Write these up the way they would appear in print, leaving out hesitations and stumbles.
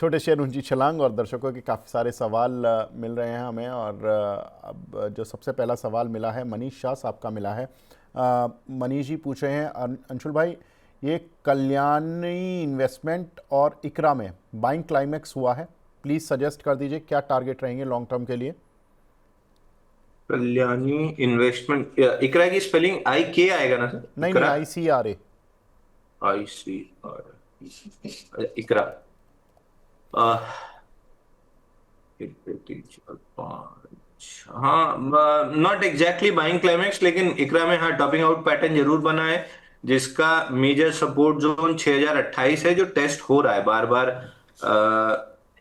छोटे शेयर ऊंची छलांग और दर्शकों के काफ़ी सारे सवाल मिल रहे हैं हमें। और अब जो सबसे पहला सवाल मिला है मनीष शाह साहब का मिला है। मनीष जी पूछ रहे हैं, अंशुल भाई ये कल्याणी इन्वेस्टमेंट और इकरा में बाइंग क्लाइमेक्स हुआ है, प्लीज़ सजेस्ट कर दीजिए क्या टारगेट रहेंगे लॉन्ग टर्म के लिए। कल्याणी इन्वेस्टमेंट, इकरा की स्पेलिंग आई के आएगा ना सर? नहीं नहीं, इकरा, ICRA। आई सी आर, इकरा। हाँ, नॉट एग्जैक्टली बाइंग क्लाइमेक्स, लेकिन इकरा में हाँ टॉपिंग आउट पैटर्न जरूर बना है, जिसका मेजर सपोर्ट जोन 6028 है, जो टेस्ट हो रहा है बार बार।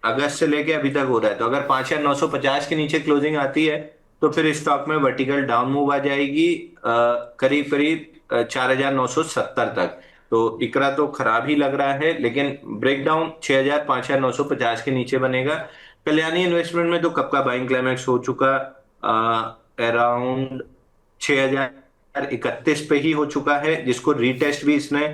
अगस्त से लेके अभी तक हो रहा है, तो अगर 5950 के नीचे क्लोजिंग आती है तो फिर स्टॉक में वर्टिकल डाउन मूव आ जाएगी करीब करीब 4970 तक। तो इकरा तो खराब ही लग रहा है, लेकिन ब्रेकडाउन 6000 5950 के नीचे बनेगा। कल्याणी इन्वेस्टमेंट में तो कब का बाइंग क्लाइमेक्स हो चुका, अराउंड 6031 पे ही हो चुका है, जिसको रीटेस्ट भी इसने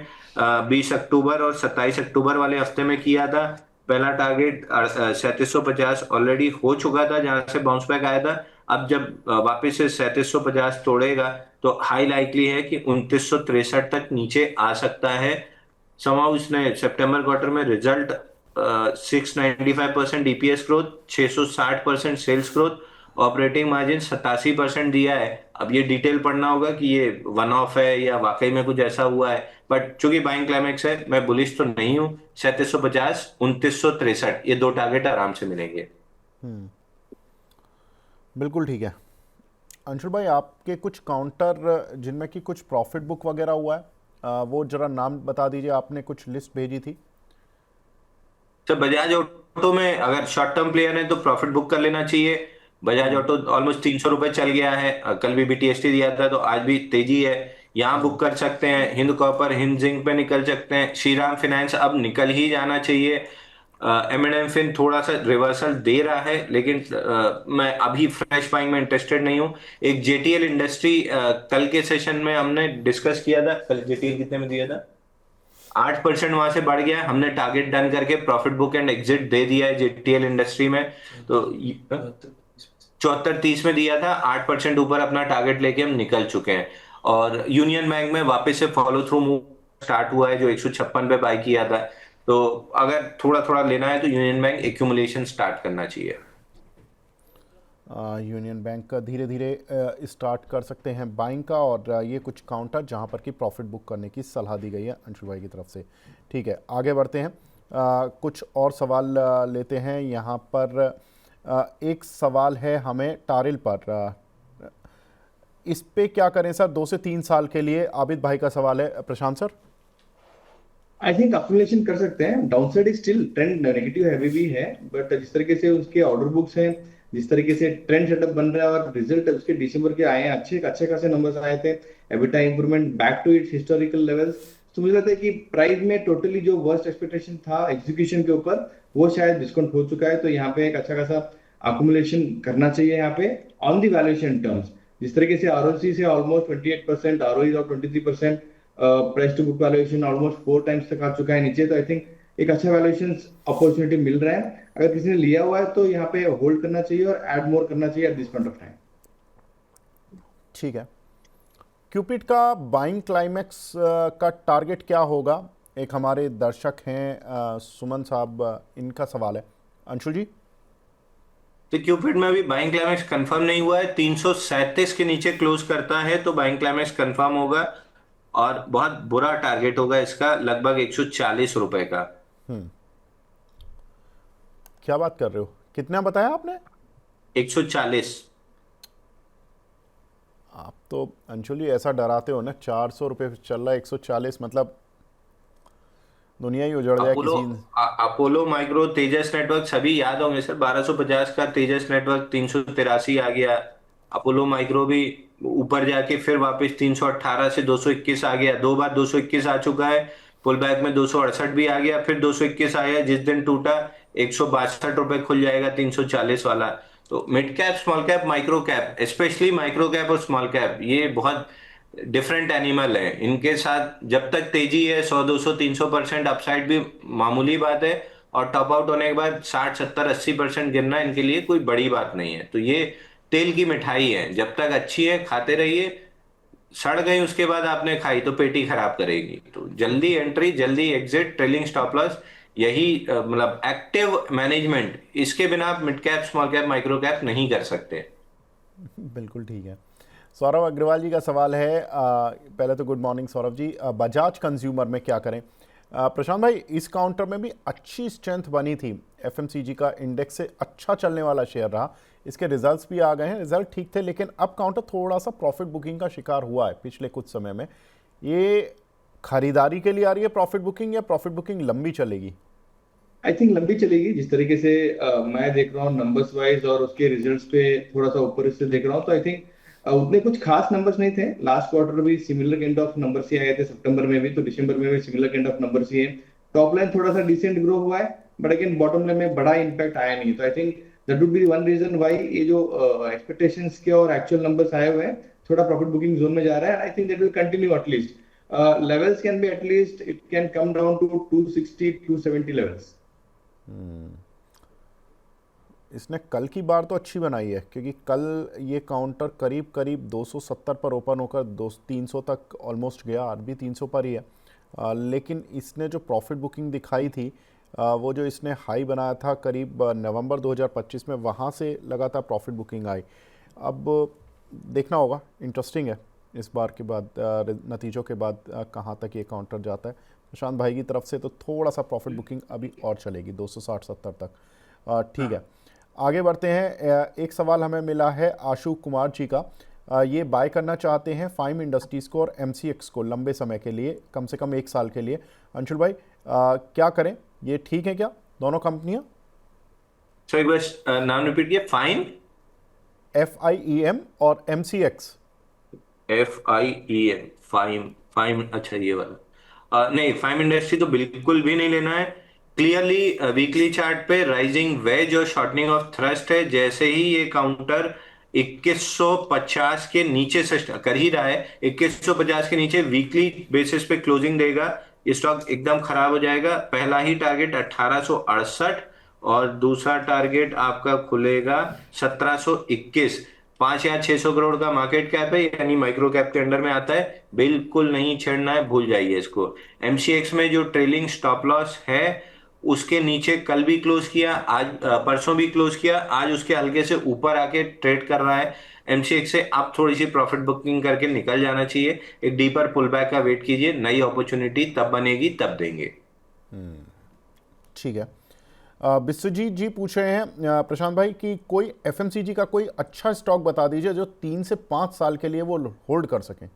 20 अक्टूबर और 27 अक्टूबर वाले हफ्ते में किया था। पहला टारगेट 3750 ऑलरेडी हो चुका था, जहां से बाउंस बैक आया था। अब जब वापस से 3750 तोड़ेगा तो हाई लाइकली है कि 2963 तक नीचे आ सकता है। समाउ इसने सितंबर क्वार्टर में result 695% DPS growth, 660% sales growth, operating margin 87% दिया है। अब ये डिटेल पढ़ना होगा कि ये वन ऑफ है या वाकई में कुछ ऐसा हुआ है, बट चूंकि बाइंग क्लाइमेक्स है, मैं बुलिश तो नहीं हूँ। 3750 2963 ये दो टारगेट आराम से मिलेंगे। बिल्कुल ठीक है। अंशुल भाई आपके कुछ काउंटर जिनमें कि कुछ प्रॉफिट बुक वगैरह हुआ है, वो जरा नाम बता दीजिए, आपने कुछ लिस्ट भेजी थी। तो बजाज ऑटो में अगर शॉर्ट टर्म प्लेयर है तो प्रॉफिट बुक कर लेना चाहिए। बजाज ऑटो ऑलमोस्ट 300 रुपए चल गया है, कल भी बीटीएसटी दिया था तो आज भी तेजी है, यहाँ बुक कर सकते हैं। हिंद कॉपर, हिंद जिंक पे निकल सकते हैं। श्रीराम फाइनेंस अब निकल ही जाना चाहिए। M&M फिन थोड़ा सा रिवर्सल दे रहा है, लेकिन मैं अभी फ्रेश बाइंग में इंटरेस्टेड नहीं हूँ। एक जेटीएल इंडस्ट्री, कल के सेशन में हमने डिस्कस किया था, कल जेटीएल कितने में दिया था, 8% वहां से बढ़ गया है। हमने टारगेट डन करके प्रॉफिट बुक एंड एग्जिट दे दिया है जेटीएल इंडस्ट्री में। तो 7430 में दिया था, 8% ऊपर अपना टारगेट लेके हम निकल चुके हैं। और यूनियन बैंक में वापस से फॉलो थ्रू मूव स्टार्ट हुआ है, जो 156 पे बाय किया था। तो अगर थोड़ा थोड़ा लेना है तो यूनियन बैंक एक्यूमुलेशन स्टार्ट करना चाहिए। यूनियन बैंक का धीरे धीरे स्टार्ट कर सकते हैं बाइंग का। और ये कुछ काउंटर जहां पर कि प्रॉफिट बुक करने की सलाह दी गई है अंशुल भाई की तरफ से। ठीक है, आगे बढ़ते हैं। कुछ और सवाल लेते हैं यहाँ पर। एक सवाल है हमें टारिल पर, इस पे क्या करें सर 2 से 3 साल के लिए? आबिद भाई का सवाल है। प्रशांत सर। आई थिंक अक्यूमुलेशन कर सकते हैं। Downside is still trend negative heavy भी है, बट जिस तरीके से उसके ऑर्डर बुक्स हैं, जिस तरीके से ट्रेंड सेटअप बन रहा है और रिजल्ट उसके दिसंबर के आए हैं, अच्छे अच्छे खासे नंबर्स आए थे, EBITDA improvement back to its historical levels. तो मुझे लगता है कि प्राइस में टोटली जो वर्स्ट एक्सपेक्टेशन था एग्जीक्यूशन के ऊपर, वो शायद डिस्काउंट हो चुका है। तो यहाँ पे एक अच्छा खासा अक्यूमुलेशन करना चाहिए यहाँ पे ऑन दी वैल्यूएशन टर्म्स। जिस तरीके से आरओसी से ऑलमोस्ट 28%, आरओई और 23%, price to book valuation almost 4 times तक आ चुका है नीचे। तो आई थिंक एक अच्छा वैल्यूएशन अपॉर्चुनिटी मिल रहा है। अगर किसी ने लिया हुआ है तो यहाँ पे होल्ड करना चाहिए और ऐड मोर करना चाहिए at this point of time. ठीक है, क्यूपिड का बाइंग क्लाइमेक्स का टारगेट क्या होगा? एक हमारे दर्शक हैं सुमन साहब, इनका सवाल है। अंशुल जी। तो क्यूपिड में अभी बाइंग क्लाइमेक्स कंफर्म नहीं हुआ है, 337 के नीचे क्लोज करता है तो बाइंग क्लाइमेक्स कंफर्म होगा, और बहुत बुरा टारगेट होगा इसका, लगभग 140 रुपए का। क्या बात कर रहे हो, कितना बताया आपने? 140। आप तो अंशुल जी ऐसा डराते हो ना, 400 रुपये चल रहा है, 140 मतलब दुनिया ही उजड़ जाए अपोलो, किसी। अपोलो माइक्रो, तेजस नेटवर्क सभी याद होंगे सर। 1250 का तेजस नेटवर्क 383 आ गया। अपोलो माइक्रो भी ऊपर जाके फिर वापस 318 से 221 आ गया, दो बार 221 आ चुका है। पुल बैक में 268 भी आ गया, फिर 221 आया, जिस दिन टूटा 162 रुपए खुल जाएगा 340 वाला। तो mid cap, small cap, micro cap, specially micro cap और स्मॉल कैप, ये बहुत डिफरेंट एनिमल है। इनके साथ जब तक तेजी है 100 200 300% अपसाइड भी मामूली बात है, और टॉप आउट होने के बाद 60 70 80% गिरना इनके लिए कोई बड़ी बात नहीं है। तो ये तेल की मिठाई है, जब तक अच्छी है खाते रहिए, सड़ गई उसके बाद आपने खाई तो पेट ही खराब करेगी। तो जल्दी एंट्री, जल्दी एग्जिट, ट्रेलिंग स्टॉप लॉस, यही मतलब एक्टिव मैनेजमेंट, इसके बिना आप mid cap small cap micro cap नहीं कर सकते। बिल्कुल ठीक है। सौरभ अग्रवाल जी का सवाल है, पहले तो good morning Saurabh ji. Bajaj consumer में क्या करें? प्रशांत भाई, इस काउंटर में भी अच्छी स्ट्रेंथ बनी थी, एफएमसीजी का इंडेक्स से अच्छा चलने वाला शेयर रहा, इसके रिजल्ट्स भी आ गए हैं, रिजल्ट ठीक थे, लेकिन अब काउंटर थोड़ा सा प्रॉफिट बुकिंग का शिकार हुआ है पिछले कुछ समय में। ये खरीदारी के लिए आ रही है प्रॉफिट बुकिंग, या प्रॉफिट बुकिंग लंबी चलेगी? आई थिंक लंबी चलेगी। जिस तरीके से मैं देख रहा हूँ नंबर्स वाइज और उसके रिजल्ट्स पे थोड़ा सा ऊपर से देख रहा हूँ, तो आई थिंक उतने कुछ खास नंबर्स नहीं थे। लास्ट क्वार्टर भी सिमिलर काइंड ऑफ नंबर्स ही आए थे, सितंबर में भी, तो दिसंबर में भी सिमिलर काइंड ऑफ नंबर्स ही है। टॉप लाइन थोड़ा सा डिसेंट ग्रो हुआ है, बट अगेन बॉटम लाइन में बड़ा इंपैक्ट आया नहीं। तो I think that would be one reason why ये जो एक्सपेक्टेशंस के और एक्चुअल नंबर्स आए हुए हैं, थोड़ा प्रॉफिट बुकिंग जोन में जा रहा है। I think that will continue at least. Levels can be at least, it can come down to 260 270 levels. इसने कल की बार तो अच्छी बनाई है, क्योंकि कल ये काउंटर करीब करीब 270 पर ओपन होकर 300 तक ऑलमोस्ट गया, आज भी 300 पर ही है। लेकिन इसने जो प्रॉफिट बुकिंग दिखाई थी, वो जो इसने हाई बनाया था करीब नवंबर 2025 में, वहाँ से लगातार प्रॉफिट बुकिंग आई। अब देखना होगा, इंटरेस्टिंग है इस बार के बाद, नतीजों के बाद कहाँ तक ये काउंटर जाता है। प्रशांत भाई की तरफ से तो थोड़ा सा प्रॉफिट बुकिंग अभी और चलेगी 260-70 तक। ठीक है, आगे बढ़ते हैं। एक सवाल हमें मिला है आशु कुमार जी का, ये बाय करना चाहते हैं फाइम इंडस्ट्रीज़ को और एमसीएक्स को लंबे समय के लिए, कम से कम 1 साल के लिए। अंशुल भाई, क्या करें, ये ठीक है क्या दोनों कंपनियां? सो एक बार नाम रिपीट किया, फाइन? FIEM और MCX। FIEM, फाइम, फाइम, अच्छा ये वाला। नहीं, फाइम इंडस्ट्री तो बिल्कुल भी नहीं लेना है। क्लियरली वीकली चार्ट पे राइजिंग वेज और शॉर्टनिंग ऑफ थ्रस्ट है। जैसे ही ये काउंटर 2150 के नीचे से कर ही रहा है, 2150 के नीचे वीकली बेसिस पे क्लोजिंग देगा, ये स्टॉक एकदम खराब हो जाएगा। पहला ही टारगेट 1868 और दूसरा टारगेट आपका खुलेगा 1721। 5 या 600 करोड़ का मार्केट कैप है, यानी माइक्रो कैप के अंडर में आता है, बिल्कुल नहीं छेड़ना है, भूल जाइए इसको। एमसीएक्स में जो ट्रेलिंग स्टॉप लॉस है उसके नीचे कल भी क्लोज किया, आज परसों भी क्लोज किया, आज उसके हल्के से ऊपर आके ट्रेड कर रहा है। एमसीएक्स से आप थोड़ी सी प्रॉफिट बुकिंग करके निकल जाना चाहिए, एक डीपर पुल बैक का वेट कीजिए, नई अपॉर्चुनिटी तब बनेगी तब देंगे। ठीक है। विश्वजीत जी पूछ रहे हैं प्रशांत भाई कि कोई एफएमसीजी का कोई अच्छा स्टॉक बता दीजिए जो 3 से 5 साल के लिए वो होल्ड कर सकें।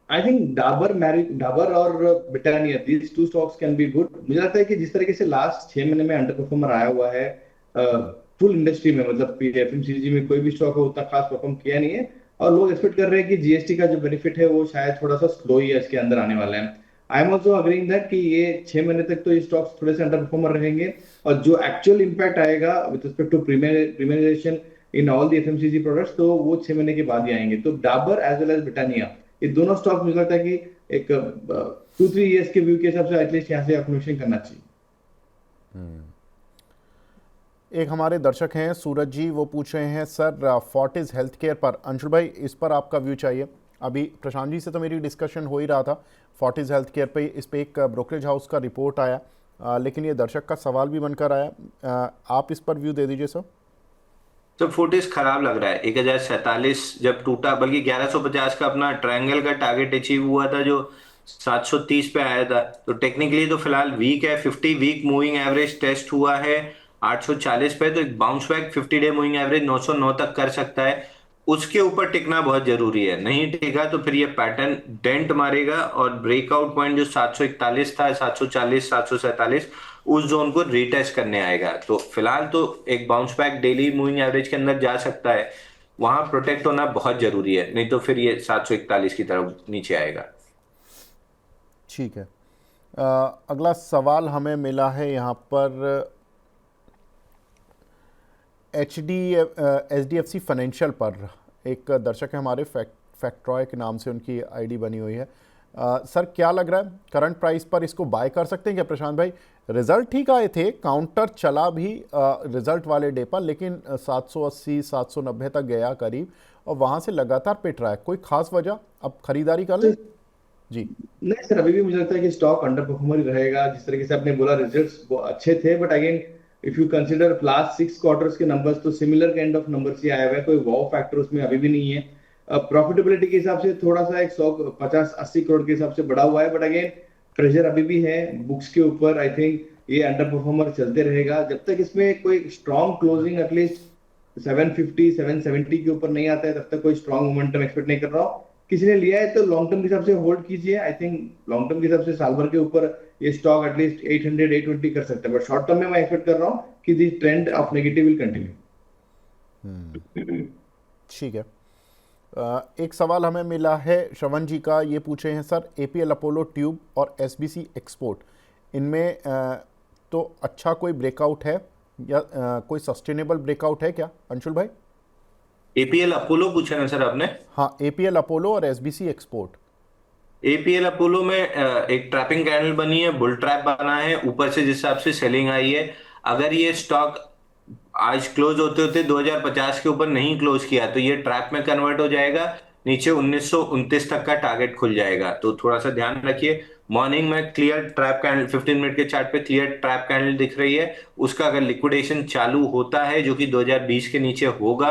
आई थिंक डाबर और Britannia, these two stocks can be good. मुझे लगता है कि जिस तरीके से लास्ट 6 महीने में अंडर परफॉर्मर आया हुआ है फुल इंडस्ट्री में, मतलब एफएमसीजी में कोई भी स्टॉक हो उतना खास परफॉर्म किया नहीं है, और लोग एक्सपेक्ट कर रहे हैं कि जीएसटी का जो बेनिफिट है वो शायद थोड़ा सा स्लो ही है इसके अंदर आने वाला है। I am also agreeing that कि ये 6 महीने तक तो ये स्टॉक्स थोड़े से अंडर परफॉर्मर रहेंगे, और जो एक्चुअल इंपैक्ट आएगा with respect to premiumisation in all the FMCG products, तो वो 6 महीने के बाद ही आएंगे। तो Dabur as well as Britannia, ये दोनों स्टॉक मुझे लगता है कि एक 2-3 इयर्स के व्यू के हिसाब से एटलीस्ट यहाँ से एक्विजिशन करना चाहिए। एक हमारे दर्शक हैं सूरज जी, वो पूछ रहे हैं सर फोर्टिस हेल्थ केयर पर, अंशुल भाई इस पर आपका व्यू चाहिए। अभी प्रशांत जी से तो मेरी डिस्कशन हो ही रहा था फोर्टिस हेल्थ केयर पे, इस पे एक ब्रोकरेज हाउस का रिपोर्ट आया, लेकिन ये दर्शक का सवाल भी बनकर आया, आप इस पर व्यू दे दीजिए सर। तो फोर्टिस खराब लग रहा है। 1047 जब टूटा, बल्कि 1150 का अपना ट्रायंगल का टारगेट अचीव हुआ था जो 730 पे आया था, तो टेक्निकली तो फिलहाल वीक है। 50 वीक मूविंग एवरेज टेस्ट हुआ है 840 पे, तो एक bounce back 50 day moving average 909 तक कर सकता है, उसके ऊपर टिकना बहुत जरूरी है। नहीं टिका तो फिर ये पैटर्न डेंट मारेगा, और ब्रेकआउट पॉइंट जो 741 था, 740 747, उस जोन को रीटेस्ट करने आएगा। तो फिलहाल तो एक bounce back daily moving average के अंदर जा सकता है, वहां प्रोटेक्ट होना बहुत जरूरी है, नहीं तो फिर ये 741 की तरफ नीचे आएगा। ठीक है। अगला सवाल हमें मिला है यहाँ पर HDFC फाइनेंशियल पर, एक दर्शक है हमारे फैक्ट्रॉय के नाम से उनकी आईडी बनी हुई है। सर क्या लग रहा है करंट प्राइस पर इसको बाय कर सकते हैं क्या प्रशांत भाई? रिजल्ट ठीक आए थे, काउंटर चला भी रिजल्ट वाले डे पर, लेकिन 780 790 तक गया करीब और वहां से लगातार पिट रहा है। कोई खास वजह अब खरीदारी कर लें? जी नहीं सर, अभी भी मुझे लगता है कि स्टॉक अंडर परफॉर्मर ही रहेगा। जिस तरीके से आपने बोला रिजल्ट्स अच्छे थे, but again if you consider last 6 quarters के नंबर्स, तो सिमिलर काइंड ऑफ नंबर्स ही आए हुए हैं। कोई वाव फैक्टर उसमें अभी भी नहीं है। प्रॉफिटेबिलिटी के हिसाब से थोड़ा सा एक 150-80 करोड़ के हिसाब से बढ़ा हुआ है, बट अगेन प्रेशर अभी भी है बुक्स के ऊपर। आई थिंक ये अंडर परफॉर्मर चलते रहेगा जब तक इसमें कोई स्ट्रॉन्ग क्लोजिंग एटलीस्ट 750 770 के ऊपर नहीं आता है, तब तक कोई स्ट्रॉन्ग मोमेंटम एक्सपेक्ट नहीं कर रहा हूँ। किसी ने लिया है तो लॉन्ग टर्म के हिसाब से होल्ड कीजिए। आई थिंक लॉन्ग टर्म के हिसाब से साल भर के ऊपर ये स्टॉक एटलीस्ट 800 820 कर सकता है, बट शॉर्ट टर्म में मैं एक्सपेक्ट कर रहा हूँ कि दी trend of negative will continue. ठीक है। एक सवाल हमें मिला है श्रवण जी का, ये पूछे हैं सर एपीएल अपोलो ट्यूब और एसबीसी एक्सपोर्ट, इनमें तो अच्छा कोई ब्रेकआउट है या कोई सस्टेनेबल ब्रेकआउट है क्या अंशुल भाई? एपीएल अपोलो पूछा ना सर आपने? हाँ, एपीएल अपोलो और एसबीसी एक्सपोर्ट। एपीएल अपोलो में एक ट्रैपिंग कैंडल बनी है, बुल ट्रैप बना है, ऊपर से जिस हिसाब से सेलिंग आई है। अगर ये स्टॉक आज क्लोज होते होते 2050 के ऊपर नहीं क्लोज किया तो ये ट्रैप में कन्वर्ट हो जाएगा, नीचे 1929 तक का टारगेट खुल जाएगा। तो थोड़ा सा ध्यान रखिए। मॉर्निंग में क्लियर ट्रैप कैंडल 15 मिनट के चार्ट पे क्लियर ट्रैप कैंडल दिख रही है। उसका अगर लिक्विडेशन चालू होता है जो कि 2020 के नीचे होगा,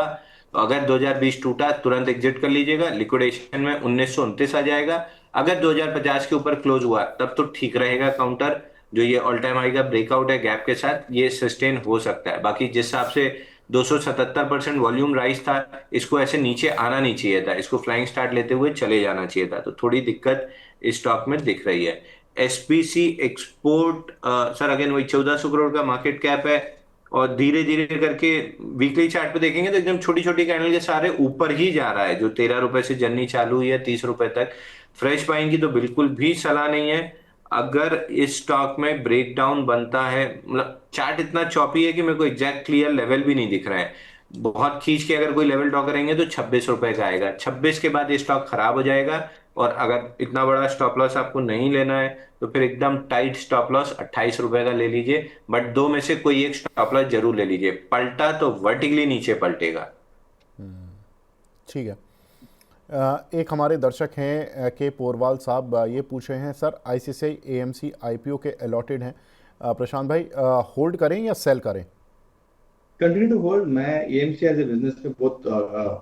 तो अगर 2020 टूटा तुरंत एग्जिट कर लीजिएगा, लिक्विडेशन में 1929 आ जाएगा। अगर 2050 के ऊपर क्लोज हुआ तब तो ठीक रहेगा काउंटर, जो ये ऑल टाइम हाई का ब्रेकआउट है गैप के साथ ये सस्टेन हो सकता है। बाकी जिस हिसाब से 277% वॉल्यूम राइज था, इसको ऐसे नीचे आना नहीं चाहिए था, इसको फ्लाइंग स्टार्ट लेते हुए चले जाना चाहिए था। तो थोड़ी दिक्कत इस स्टॉक में दिख रही है। एसपीसी एक्सपोर्ट सर अगेन वही 1400 करोड़ का मार्केट कैप है और धीरे धीरे करके वीकली चार्ट पे देखेंगे तो एकदम छोटी छोटी कैंडल के सारे ऊपर ही जा रहा है। जो 13 रुपए से जर्नी चालू हुई है 30 रुपए तक, फ्रेश बाइंग की तो बिल्कुल भी सलाह नहीं है। अगर इस स्टॉक में ब्रेकडाउन बनता है, मतलब चार्ट इतना चॉपी है कि मेरे को एग्जैक्ट क्लियर लेवल भी नहीं दिख रहा है। बहुत खींच के अगर कोई लेवल ड्रॉ करेंगे तो 26 रुपए का आएगा, 26 के बाद ये स्टॉक खराब हो जाएगा। और अगर इतना बड़ा स्टॉप लॉस आपको नहीं लेना है तो फिर एकदम टाइट स्टॉप लॉस 28 रुपए का ले लीजिए, बट दो में से कोई एक स्टॉप लॉस जरूर ले लीजिए। पलटा तो वर्टिकली नीचे पलटेगा। ठीक है। एक हमारे दर्शक हैं के पोरवाल साहब, ये पूछे हैं सर आईसीआईसीआई एएमसी आईपीओ के अलॉटेड हैं, प्रशांत भाई होल्ड करें या सेल करें? Continue to hold. मैं एएमसी एज ए बिजनेस पे बहुत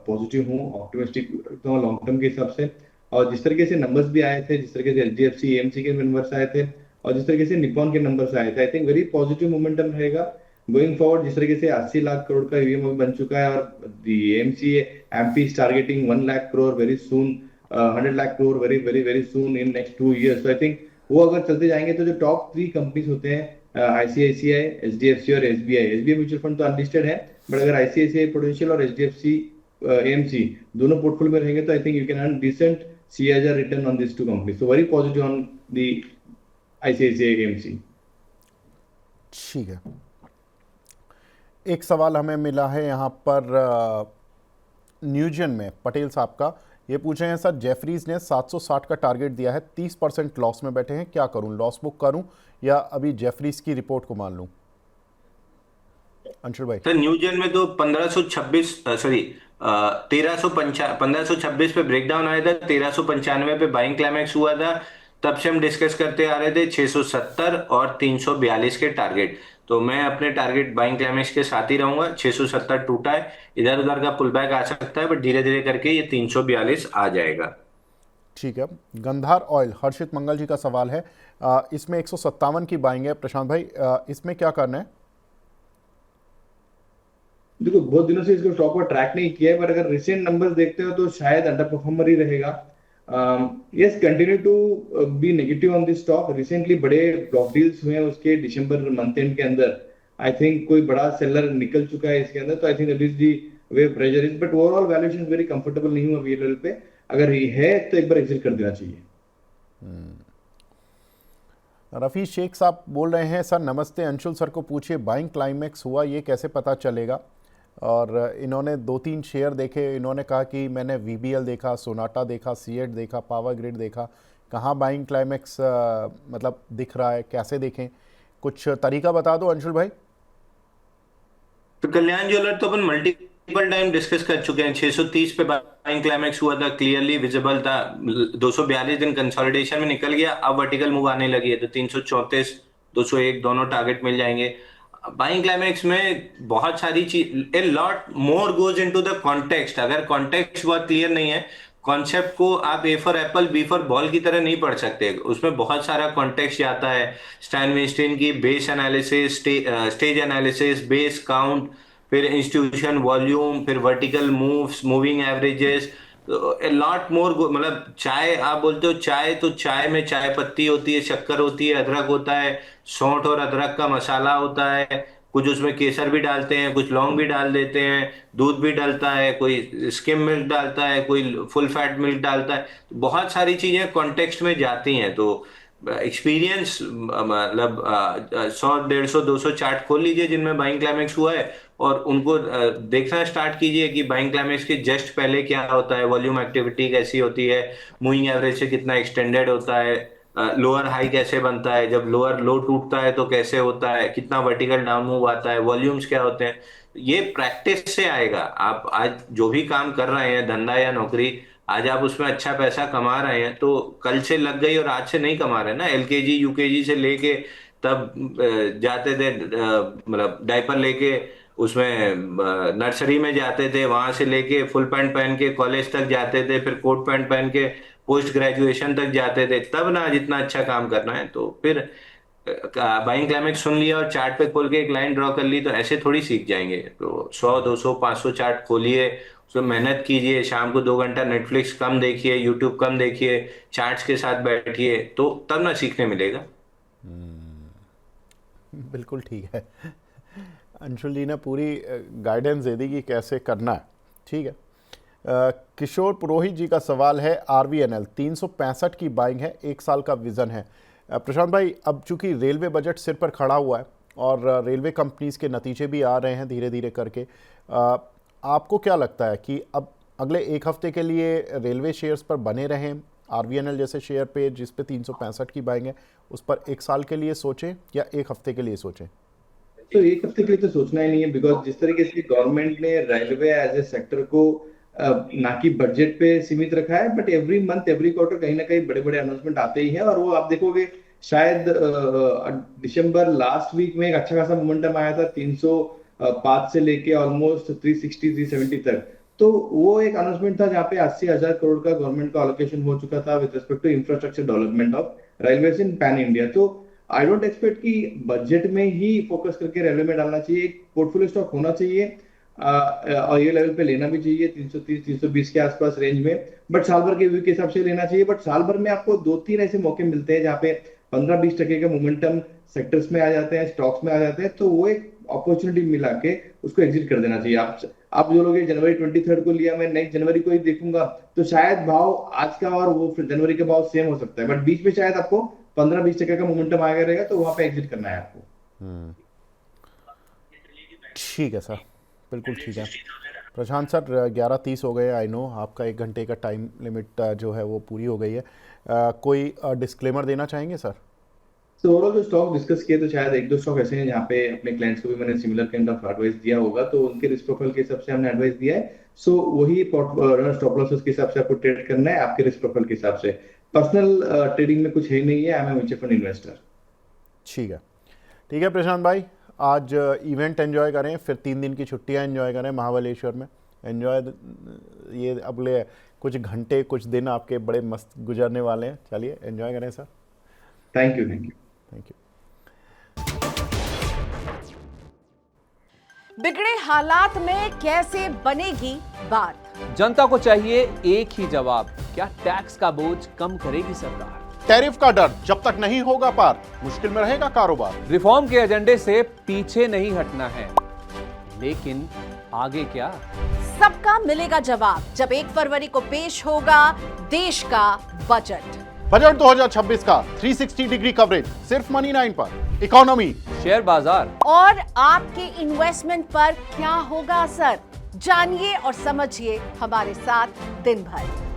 पॉजिटिव हूँ, ऑप्टिमिस्टिक हूँ लॉन्ग टर्म के हिसाब से। और जिस तरीके से नंबर्स भी आए थे, जिस तरीके से एचडीएफसी एएमसी के नंबर्स आए थे और जिस तरीके से निप्पॉन के नंबर्स आए थे, I think very positive momentum रहेगा गोइंग फॉरवर्ड। जिस तरीके से 80 लाख करोड़ का ईवीएम बन चुका है और AMC MP is targeting 1 lakh crore very soon, 100 lakh crore very very very soon in next 2 years। तो आई थिंक वो अगर चलते जाएंगे तो जो टॉप 3 कंपनीज होते हैं आईसीआईसीआई, एचडीएफसी और एसबीआई, एसबीआई म्यूचुअल फंड तो अनलिस्टेड है, बट अगर आईसीआईसीआई प्रूडेंशियल और एचडीएफसी एएमसी दोनों पोर्टफोलियो में रहेंगे तो I think you can earn decent CAGR return on these two companies. So very positive on the ICICI AMC. ठीक है। एक सवाल हमें मिला है यहाँ पर न्यूजन में पटेल साहब का, ये पूछे हैं सर जेफरीज ने 760 का टारगेट दिया है, 30% लॉस में बैठे हैं, क्या करूं? लॉस बुक करूं या अभी जेफरीज की रिपोर्ट को मान लूं? अंशुल भाई। सर न्यूजन में तो 1526 सॉरी 1526 पे ब्रेकडाउन आया था, 1395 पे बाइंग क्लाइमैक्स हुआ था। तब से हम डिस्कस करते आ रहे थे 670 और 342 के टारगेट। तो मैं अपने टारगेट बाइंग क्लाइमैक्स के साथ ही रहूंगा। 670 टूटा है, इधर उधर का पुल बैक आ सकता है, बट धीरे धीरे करके ये 342 आ जाएगा। ठीक है। गंधार ऑयल, हर्षित मंगल जी का सवाल है, इसमें 157 की बाइंग है, प्रशांत भाई इसमें क्या करना है? देखो बहुत दिनों से इसको स्टॉक को ट्रैक नहीं किया है, पर अगर रिसेंट नंबर्स देखते हो तो शायद अंडर परफॉर्मर ही रहेगा। Yes, continue to be negative on this stock. Recently बड़े ब्लॉक डील्स हुए हैं उसके दिसंबर मंथ एंड के अंदर। आई थिंक कोई बड़ा सेलर निकल चुका है इसके अंदर, तो I think that is the way pressure is, but overall valuation very comfortable नहीं हुआ वीएलएल पे। अगर ये है तो एक बार एग्जिट कर देना चाहिए। रफ़ी शेख साहब बोल रहे हैं सर नमस्ते, अंशुल सर को पूछिए बाइंग क्लाइमैक्स हुआ ये कैसे पता चलेगा? और इन्होंने 2-3 शेयर देखे, इन्होंने कहा कि मैंने वीबीएल देखा, सोनाटा देखा, सीएट देखा, पावर ग्रिड देखा, कहाँ बाइंग क्लाइमेक्स मतलब दिख रहा है, कैसे देखें, कुछ तरीका बता दो अंशुल भाई। तो कल्याण ज्वेलर तो अपन मल्टीपल टाइम डिस्कस कर चुके हैं। 630 पे बाइंग क्लाइमेक्स हुआ था, क्लियरली विजिबल था। 242 दिन कंसोलिडेशन में निकल गया, अब वर्टिकल मूव आने लगी है, तो 334 201 दोनों टारगेट मिल जाएंगे। बाइंग क्लाइमेक्स में बहुत सारी चीज, a lot more goes into the context. अगर कॉन्टेक्स्ट बहुत क्लियर नहीं है, कॉन्सेप्ट को आप A for apple B for ball की तरह नहीं पढ़ सकते, उसमें बहुत सारा कॉन्टेक्स्ट आता है। स्टैन विंस्टीन की base analysis, stage analysis, base count, फिर इंस्टीट्यूशन वॉल्यूम, फिर vertical moves, moving averages, lot more. मतलब चाय आप बोलते हो, चाय तो चाय में चाय पत्ती होती है, शक्कर होती है, अदरक होता है, सौंठ और अदरक का मसाला होता है, कुछ उसमें केसर भी डालते हैं, कुछ लौंग भी डाल देते हैं, दूध भी डालता है, कोई स्किम मिल्क डालता है, कोई फुल फैट मिल्क डालता है। बहुत सारी चीजें कॉन्टेक्स्ट में जाती हैं। तो एक्सपीरियंस मतलब 100 150 200 चार्ट खोल लीजिए जिनमें बाइंग क्लाइमेक्स हुआ है, और उनको देखना स्टार्ट कीजिए कि बाइंग क्लाइमेक्स के जस्ट पहले क्या होता है, वॉल्यूम एक्टिविटी कैसी होती है, मूविंग एवरेज से कितना एक्सटेंडेड होता है, लोअर हाई कैसे बनता है, जब लोअर लो टूटता है तो कैसे होता है, कितना वर्टिकल डाउन मूव आता है, वॉल्यूम्स क्या होते हैं। ये प्रैक्टिस से आएगा। आप आज जो भी काम कर रहे हैं, धंधा या नौकरी, आज आप उसमें अच्छा पैसा कमा रहे हैं तो कल से लग गई और आज से नहीं कमा रहे ना। एलकेजी यूकेजी से लेके तब जाते थे, मतलब डायपर लेके उसमें नर्सरी में जाते थे, वहां से लेके फुल पैंट पहन के कॉलेज तक जाते थे, फिर कोट पैंट पहन के पोस्ट ग्रेजुएशन तक जाते थे, तब ना जितना अच्छा काम करना है। तो फिर बाइंग क्लाइमेक्स सुन लिया और चार्ट पे खोल के एक लाइन ड्रॉ कर ली तो ऐसे थोड़ी सीख जाएंगे। तो 100 200 500 चार्ट खोलिए, उसमें मेहनत कीजिए, शाम को 2 घंटा नेटफ्लिक्स कम देखिए, यूट्यूब कम देखिए, चार्ट्स के साथ बैठिए, तो तब ना सीखने मिलेगा। बिल्कुल ठीक है, अंशुल जी ने पूरी गाइडेंस दे दी कि कैसे करना है। ठीक है, किशोर पुरोहित जी का सवाल है, RVNL 365 की बाइंग है, 1 साल का विज़न है। प्रशांत भाई, अब चूंकि रेलवे बजट सिर पर खड़ा हुआ है और रेलवे कंपनीज के नतीजे भी आ रहे हैं धीरे धीरे करके, आपको क्या लगता है कि अब अगले 1 हफ्ते के लिए रेलवे शेयर्स पर बने रहें, RVNL जैसे शेयर पे जिस पे 365 की बाइंग है उस पर 1 साल के लिए सोचें या 1 हफ्ते के लिए सोचें? तो 1 हफ्ते के लिए तो सोचना ही नहीं है, बिकॉज जिस तरीके से गवर्नमेंट ने रेलवे एज ए सेक्टर को ना कि बजट पे सीमित रखा है, but every month every quarter कहीं ना कहीं बड़े बड़े अनाउंसमेंट आते ही हैं। और वो आप देखोगे शायद दिसंबर लास्ट वीक में एक अच्छा खासा मोमेंटम आया था, 305 से लेके ऑलमोस्ट 360 370 तक। तो वो एक अनाउंसमेंट था जहाँ पे 80,000 करोड़ का गवर्नमेंट का अलोकेशन हो चुका था with respect to infrastructure development of railways in pan India. तो आई डोंट एक्सपेक्ट कि बजट में ही फोकस करके रेलवे में डालना चाहिए, एक पोर्टफोलियो स्टॉक होना चाहिए और ये लेवल पे लेना भी चाहिए 330 320 के आसपास रेंज में, बट साल भर के व्यू के हिसाब से लेना चाहिए। बट साल भर में आपको 2-3 ऐसे मौके मिलते हैं जहाँ पे 15-20% का मोमेंटम सेक्टर्स में आ जाते हैं, स्टॉक्स में आ जाते हैं, तो वो एक अपॉर्चुनिटी मिला के उसको एग्जिट कर देना चाहिए। आप जो लोग जनवरी 23 को लिया, मैं नेक्स्ट जनवरी को ही देखूंगा, तो शायद भाव आज का और वो जनवरी के भाव सेम हो सकता है, बट बीच में शायद आपको 15-20% का मोमेंटम आएगा रहेगा, तो वहां पे एग्जिट करना है आपको। ठीक है सर, बिल्कुल ठीक है। प्रशांत सर, 11:30 हो गए, आई नो आपका 1 घंटे का टाइम लिमिट जो है वो पूरी हो गई है, कोई डिस्क्लेमर देना चाहेंगे सर? तो ओवरऑल जो स्टॉक डिस्कस किए, तो शायद 1-2 स्टॉक ऐसे हैं जहाँ पे अपने क्लाइंट्स को भी मैंने सिमिलर काइंड ऑफ एडवाइस दिया होगा, तो उनके रिस्क प्रोफाइल के हिसाब से हमने एडवाइस दिया है। सो वही स्टॉप लॉसेस के हिसाब से आपको ट्रेड करना है, आपके रिस्क प्रोफाइल के हिसाब से। पर्सनल ट्रेडिंग में कुछ है नहीं है, I am mutual fund investor. ठीक है प्रशांत भाई, आज इवेंट एंजॉय करें, फिर 3 दिन की छुट्टियां एंजॉय करें महाबलेश्वर में। एंजॉय, ये अगले कुछ घंटे कुछ दिन आपके बड़े मस्त गुजरने वाले हैं। चलिए एंजॉय करें सर। Thank you. बिगड़े हालात में कैसे बनेगी बात? जनता को चाहिए एक ही जवाब, क्या टैक्स का बोझ कम करेगी सरकार? टैरिफ का डर जब तक नहीं होगा पार, मुश्किल में रहेगा कारोबार। रिफॉर्म के एजेंडे से पीछे नहीं हटना है, लेकिन आगे क्या? सबका मिलेगा जवाब जब 1 फरवरी को पेश होगा देश का बजट 2026 का 360 डिग्री कवरेज सिर्फ मनी 9 पर। इकोनॉमी, शेयर बाजार और आपके इन्वेस्टमेंट पर क्या होगा असर, जानिए और समझिए हमारे साथ दिन भर।